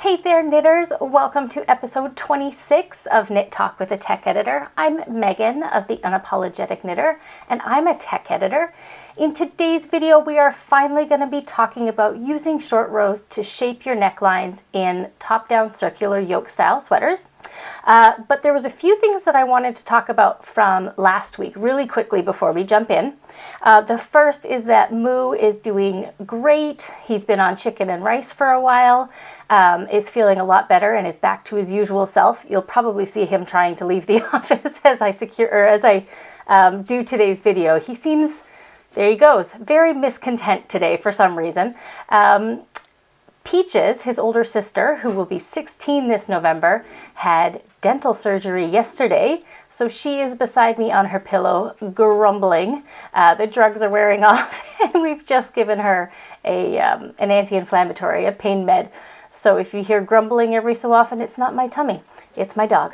Hey there knitters, welcome to episode 26 of Knit Talk with a Tech Editor. I'm Megan of the Unapologetic Knitter and I'm a tech editor. In today's video we are finally going to be talking about using short rows to shape your necklines in top-down circular yoke style sweaters. But there was a few things that I wanted to talk about from last week really quickly before we jump in. The first is that Moo is doing great. He's been on chicken and rice for a while, is feeling a lot better and is back to his usual self. You'll probably see him trying to leave the office as I do today's video. He seems, there he goes, very miscontent today for some reason. Peaches, his older sister, who will be 16 this November, had dental surgery yesterday, so she is beside me on her pillow grumbling. The drugs are wearing off and we've just given her an anti-inflammatory, a pain med. So if you hear grumbling every so often, it's not my tummy, it's my dog.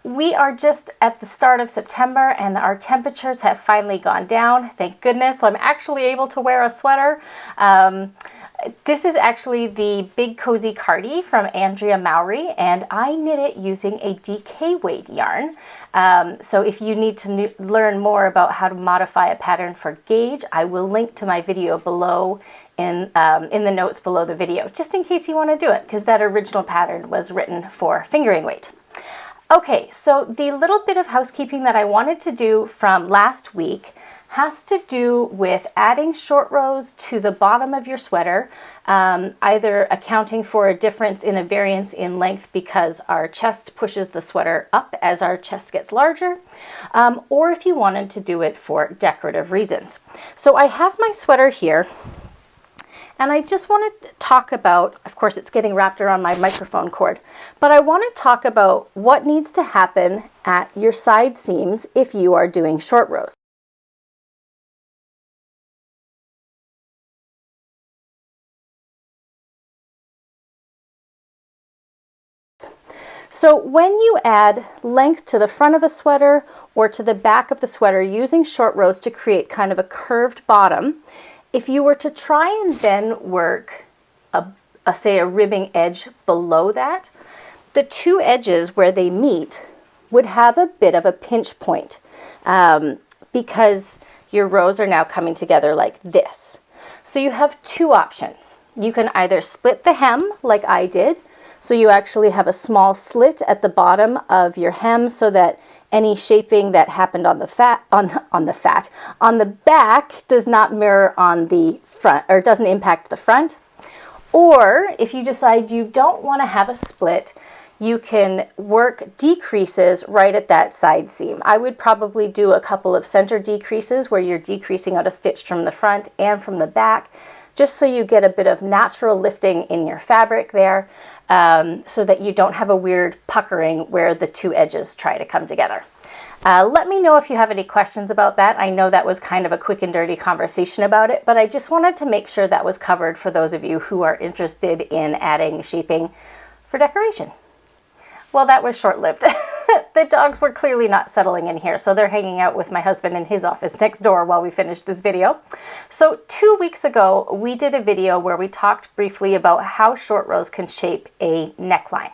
We are just at the start of September and our temperatures have finally gone down, thank goodness. So I'm actually able to wear a sweater. This is actually the Big Cozy Cardi from Andrea Mowry, and I knit it using a DK weight yarn. So if you need to learn more about how to modify a pattern for gauge, I will link to my video below in the notes below the video, just in case you want to do it, because that original pattern was written for fingering weight. Okay, so the little bit of housekeeping that I wanted to do from last week has to do with adding short rows to the bottom of your sweater, either accounting for a difference in a variance in length because our chest pushes the sweater up as our chest gets larger, or if you wanted to do it for decorative reasons. So I have my sweater here, and I just want to talk about, of course it's getting wrapped around my microphone cord, but I want to talk about what needs to happen at your side seams if you are doing short rows. So when you add length to the front of a sweater or to the back of the sweater using short rows to create kind of a curved bottom, if you were to try and then work say a ribbing edge below that, the two edges where they meet would have a bit of a pinch point because your rows are now coming together like this. So you have two options. You can either split the hem like I did, so you actually have a small slit at the bottom of your hem so that any shaping that happened on the back does not mirror on the front, or doesn't impact the front. Or if you decide you don't want to have a split, you can work decreases right at that side seam. I would probably do a couple of center decreases where you're decreasing out a stitch from the front and from the back, just so you get a bit of natural lifting in your fabric there, so that you don't have a weird puckering where the two edges try to come together. Let me know if you have any questions about that. I know that was kind of a quick and dirty conversation about it, but I just wanted to make sure that was covered for those of you who are interested in adding shaping for decoration. Well, that was short-lived. The dogs were clearly not settling in here, so they're hanging out with my husband in his office next door while we finish this video. So 2 weeks ago, we did a video where we talked briefly about how short rows can shape a neckline.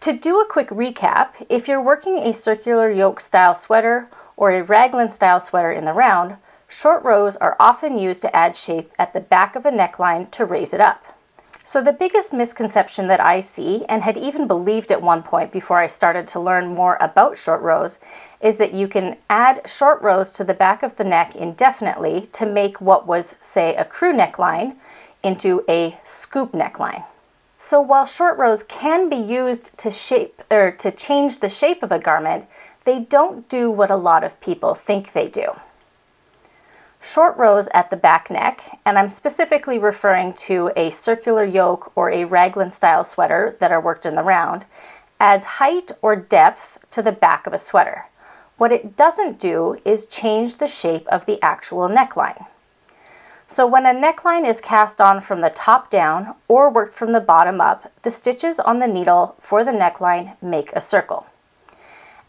To do a quick recap, if you're working a circular yoke style sweater or a raglan style sweater in the round, short rows are often used to add shape at the back of a neckline to raise it up. So the biggest misconception that I see, and had even believed at one point before I started to learn more about short rows, is that you can add short rows to the back of the neck indefinitely to make what was, say, a crew neckline into a scoop neckline. So while short rows can be used to shape or to change the shape of a garment, they don't do what a lot of people think they do. Short rows at the back neck, and I'm specifically referring to a circular yoke or a raglan style sweater that are worked in the round, adds height or depth to the back of a sweater. What it doesn't do is change the shape of the actual neckline. So when a neckline is cast on from the top down or worked from the bottom up, the stitches on the needle for the neckline make a circle.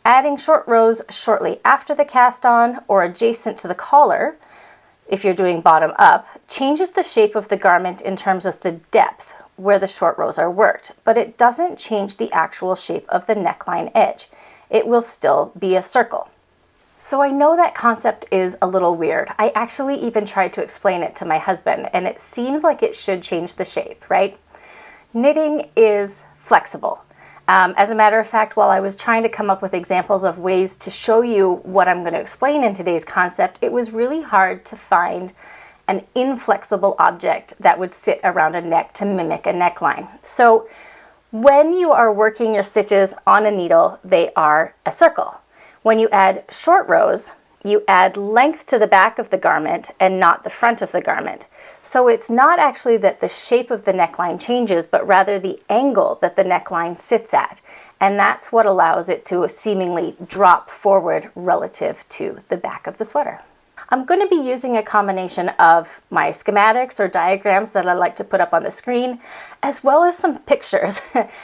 Adding short rows shortly after the cast on or adjacent to the collar, if you're doing bottom up, changes the shape of the garment in terms of the depth, where the short rows are worked, but it doesn't change the actual shape of the neckline edge. It will still be a circle. So I know that concept is a little weird. I actually even tried to explain it to my husband, and it seems like it should change the shape, right? Knitting is flexible. As a matter of fact, while I was trying to come up with examples of ways to show you what I'm going to explain in today's concept, it was really hard to find an inflexible object that would sit around a neck to mimic a neckline. So when you are working your stitches on a needle, they are a circle. When you add short rows, you add length to the back of the garment and not the front of the garment. So it's not actually that the shape of the neckline changes, but rather the angle that the neckline sits at. And that's what allows it to seemingly drop forward relative to the back of the sweater. I'm going to be using a combination of my schematics or diagrams that I like to put up on the screen, as well as some pictures.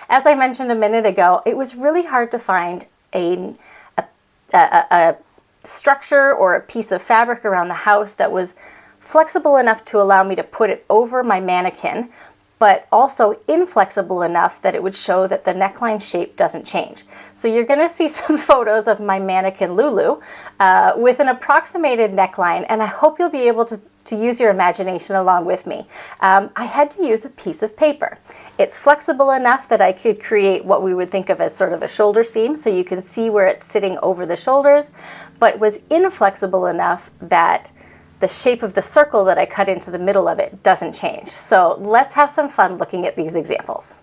As I mentioned a minute ago, it was really hard to find a structure or a piece of fabric around the house that was flexible enough to allow me to put it over my mannequin, but also inflexible enough that it would show that the neckline shape doesn't change. So you're going to see some photos of my mannequin Lulu with an approximated neckline, and I hope you'll be able to use your imagination along with me. I had to use a piece of paper. It's flexible enough that I could create what we would think of as sort of a shoulder seam, so you can see where it's sitting over the shoulders, but was inflexible enough that the shape of the circle that I cut into the middle of it doesn't change. So let's have some fun looking at these examples.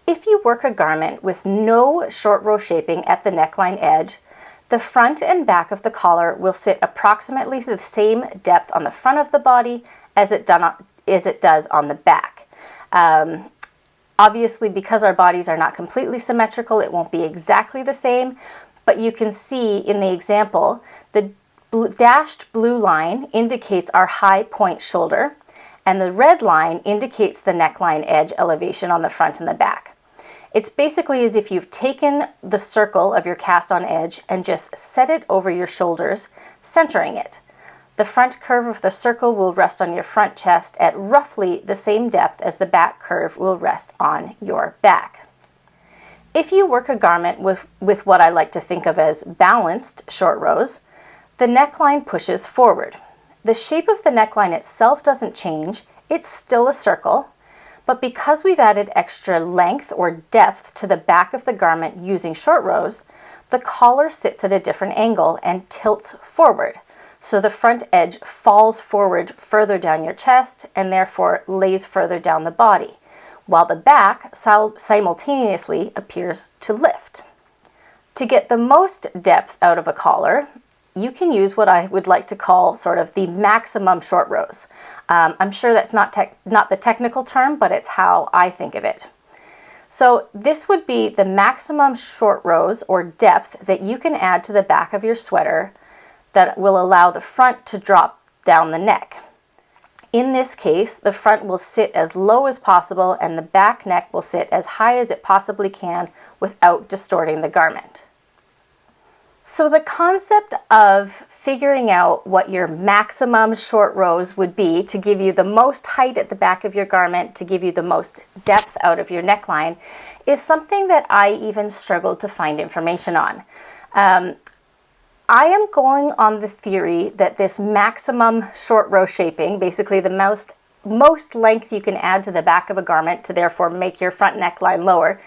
If you work a garment with no short row shaping at the neckline edge, the front and back of the collar will sit approximately the same depth on the front of the body as it does on the back. Obviously, because our bodies are not completely symmetrical, it won't be exactly the same, but you can see in the example, the dashed blue line indicates our high point shoulder, and the red line indicates the neckline edge elevation on the front and the back. It's basically as if you've taken the circle of your cast on edge and just set it over your shoulders, centering it. The front curve of the circle will rest on your front chest at roughly the same depth as the back curve will rest on your back. If you work a garment with what I like to think of as balanced short rows, the neckline pushes forward. The shape of the neckline itself doesn't change, it's still a circle, but because we've added extra length or depth to the back of the garment using short rows, the collar sits at a different angle and tilts forward. So the front edge falls forward further down your chest and therefore lays further down the body, while the back simultaneously appears to lift. To get the most depth out of a collar, you can use what I would like to call sort of the maximum short rows. I'm sure that's not the technical term, but it's how I think of it. So this would be the maximum short rows or depth that you can add to the back of your sweater that will allow the front to drop down the neck. In this case, the front will sit as low as possible and the back neck will sit as high as it possibly can without distorting the garment. So the concept of figuring out what your maximum short rows would be to give you the most height at the back of your garment, to give you the most depth out of your neckline, is something that I even struggled to find information on. I am going on the theory that this maximum short row shaping, basically the most length you can add to the back of a garment to therefore make your front neckline lower,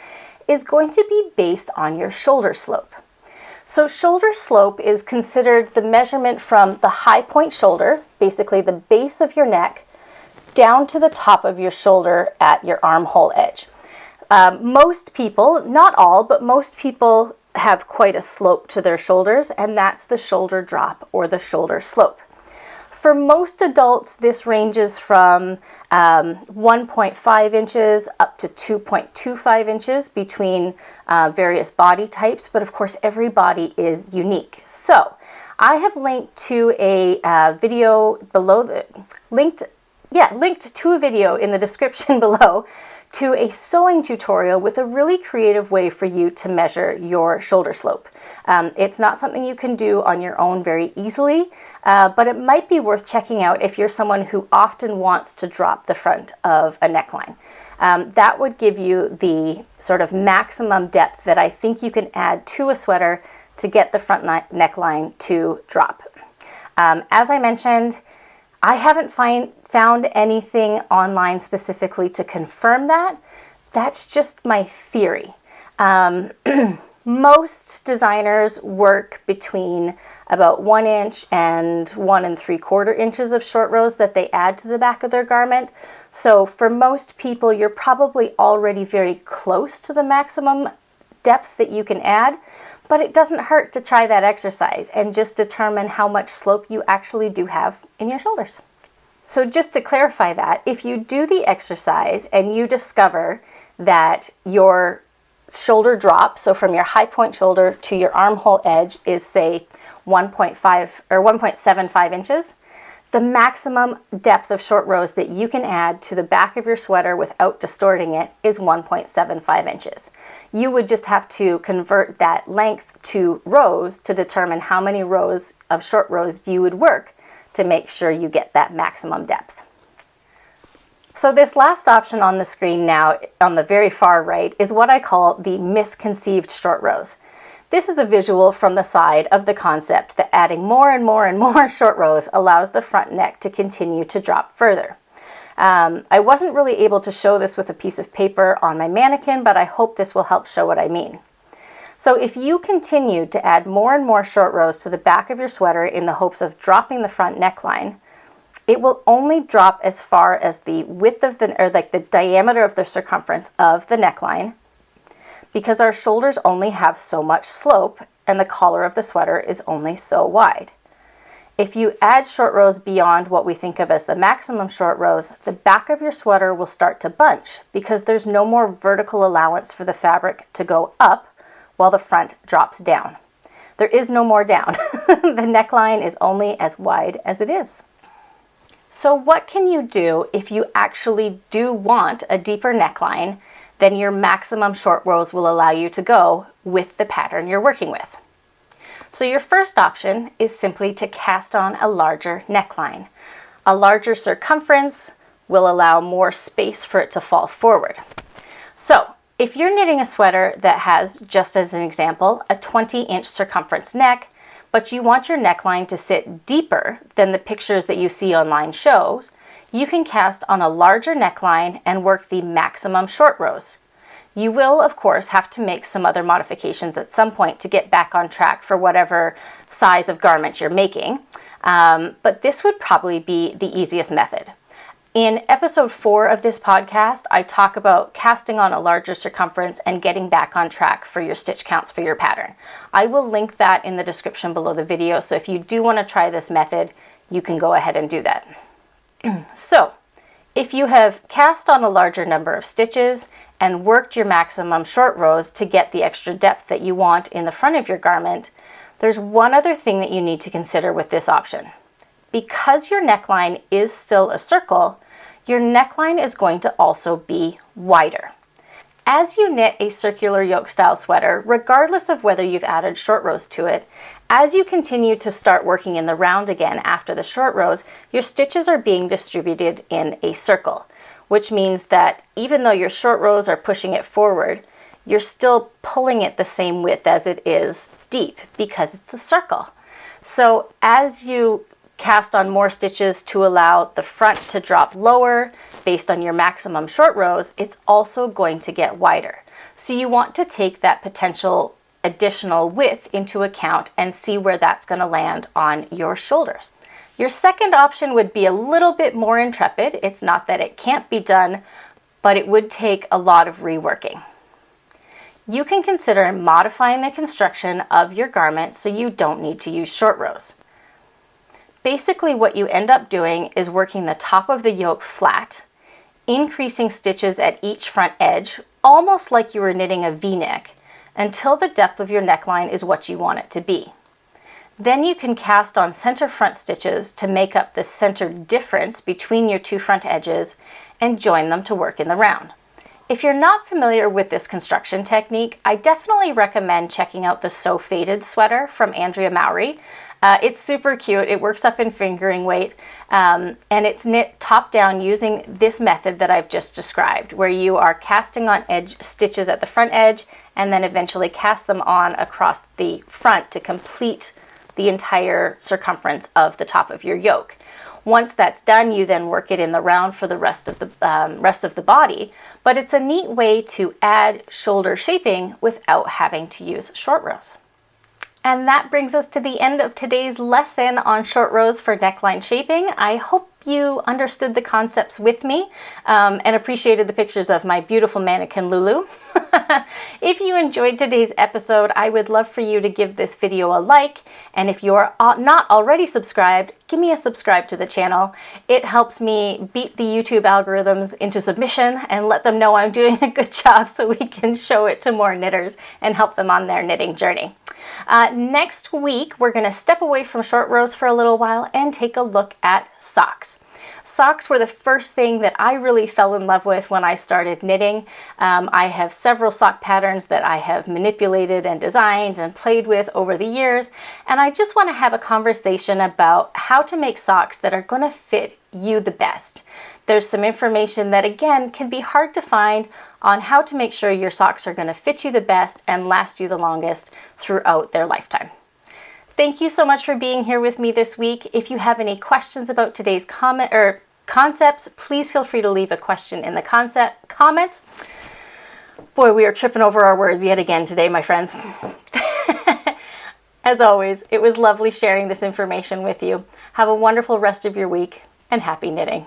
is going to be based on your shoulder slope. So shoulder slope is considered the measurement from the high point shoulder, basically the base of your neck, down to the top of your shoulder at your armhole edge. Most people, not all, but most people have quite a slope to their shoulders, and that's the shoulder drop or the shoulder slope. For most adults, this ranges from 1.5 inches up to 2.25 inches between various body types, but of course every body is unique. So I have linked to a video linked linked to a video in the description below to a sewing tutorial with a really creative way for you to measure your shoulder slope. It's not something you can do on your own very easily, but it might be worth checking out if you're someone who often wants to drop the front of a neckline. That would give you the sort of maximum depth that I think you can add to a sweater to get the front neckline to drop. As I mentioned, I haven't found anything online specifically to confirm that. That's just my theory. Most designers work between about 1 inch and 1 3/4 inches of short rows that they add to the back of their garment. So for most people, you're probably already very close to the maximum depth that you can add, but it doesn't hurt to try that exercise and just determine how much slope you actually do have in your shoulders. So just to clarify that, if you do the exercise and you discover that your shoulder drop, so from your high point shoulder to your armhole edge is say 1.5 or 1.75 inches, the maximum depth of short rows that you can add to the back of your sweater without distorting it is 1.75 inches. You would just have to convert that length to rows to determine how many rows of short rows you would work to make sure you get that maximum depth. So this last option on the screen now, on the very far right, is what I call the misconceived short rows. This is a visual from the side of the concept that adding more and more and more short rows allows the front neck to continue to drop further. I wasn't really able to show this with a piece of paper on my mannequin, but I hope this will help show what I mean. So if you continue to add more and more short rows to the back of your sweater in the hopes of dropping the front neckline, it will only drop as far as the width of the diameter of the circumference of the neckline, because our shoulders only have so much slope and the collar of the sweater is only so wide. If you add short rows beyond what we think of as the maximum short rows, the back of your sweater will start to bunch because there's no more vertical allowance for the fabric to go up while the front drops down. There is no more down. The neckline is only as wide as it is. So what can you do if you actually do want a deeper neckline than your maximum short rows will allow you to go with the pattern you're working with? So your first option is simply to cast on a larger neckline. A larger circumference will allow more space for it to fall forward. So if you're knitting a sweater that has, just as an example, a 20-inch circumference neck, but you want your neckline to sit deeper than the pictures that you see online shows, you can cast on a larger neckline and work the maximum short rows. You will, of course, have to make some other modifications at some point to get back on track for whatever size of garment you're making, but this would probably be the easiest method. In episode 4 of this podcast, I talk about casting on a larger circumference and getting back on track for your stitch counts for your pattern. I will link that in the description below the video, so if you do want to try this method, you can go ahead and do that. So, if you have cast on a larger number of stitches and worked your maximum short rows to get the extra depth that you want in the front of your garment, there's one other thing that you need to consider with this option. Because your neckline is still a circle, your neckline is going to also be wider. As you knit a circular yoke style sweater, regardless of whether you've added short rows to it, as you continue to start working in the round again after the short rows, your stitches are being distributed in a circle, which means that even though your short rows are pushing it forward, you're still pulling it the same width as it is deep because it's a circle. So as you cast on more stitches to allow the front to drop lower based on your maximum short rows, it's also going to get wider. So you want to take that potential additional width into account and see where that's going to land on your shoulders. Your second option would be a little bit more intrepid. It's not that it can't be done, but it would take a lot of reworking. You can consider modifying the construction of your garment so you don't need to use short rows. Basically, what you end up doing is working the top of the yoke flat, increasing stitches at each front edge, almost like you were knitting a V-neck, until the depth of your neckline is what you want it to be. Then you can cast on center front stitches to make up the center difference between your two front edges and join them to work in the round. If you're not familiar with this construction technique, I definitely recommend checking out the So Faded sweater from Andrea Mowry. It's super cute. It works up in fingering weight, and it's knit top down using this method that I've just described, where you are casting on edge stitches at the front edge and then eventually cast them on across the front to complete the entire circumference of the top of your yoke. Once that's done, you then work it in the round for the rest of the body, but it's a neat way to add shoulder shaping without having to use short rows. And that brings us to the end of today's lesson on short rows for neckline shaping. I hope you understood the concepts with me and appreciated the pictures of my beautiful mannequin Lulu. If you enjoyed today's episode, I would love for you to give this video a like, and if you're not already subscribed, give me a subscribe to the channel. It helps me beat the YouTube algorithms into submission and let them know I'm doing a good job so we can show it to more knitters and help them on their knitting journey. Next week, we're going to step away from short rows for a little while and take a look at socks. Socks were the first thing that I really fell in love with when I started knitting. I have several sock patterns that I have manipulated and designed and played with over the years, and I just want to have a conversation about how to make socks that are going to fit you the best. There's some information that, again, can be hard to find on how to make sure your socks are going to fit you the best and last you the longest throughout their lifetime. Thank you so much for being here with me this week. If you have any questions about today's concepts, please feel free to leave a question in the comments. Boy, we are tripping over our words yet again today, my friends. As always, it was lovely sharing this information with you. Have a wonderful rest of your week and happy knitting.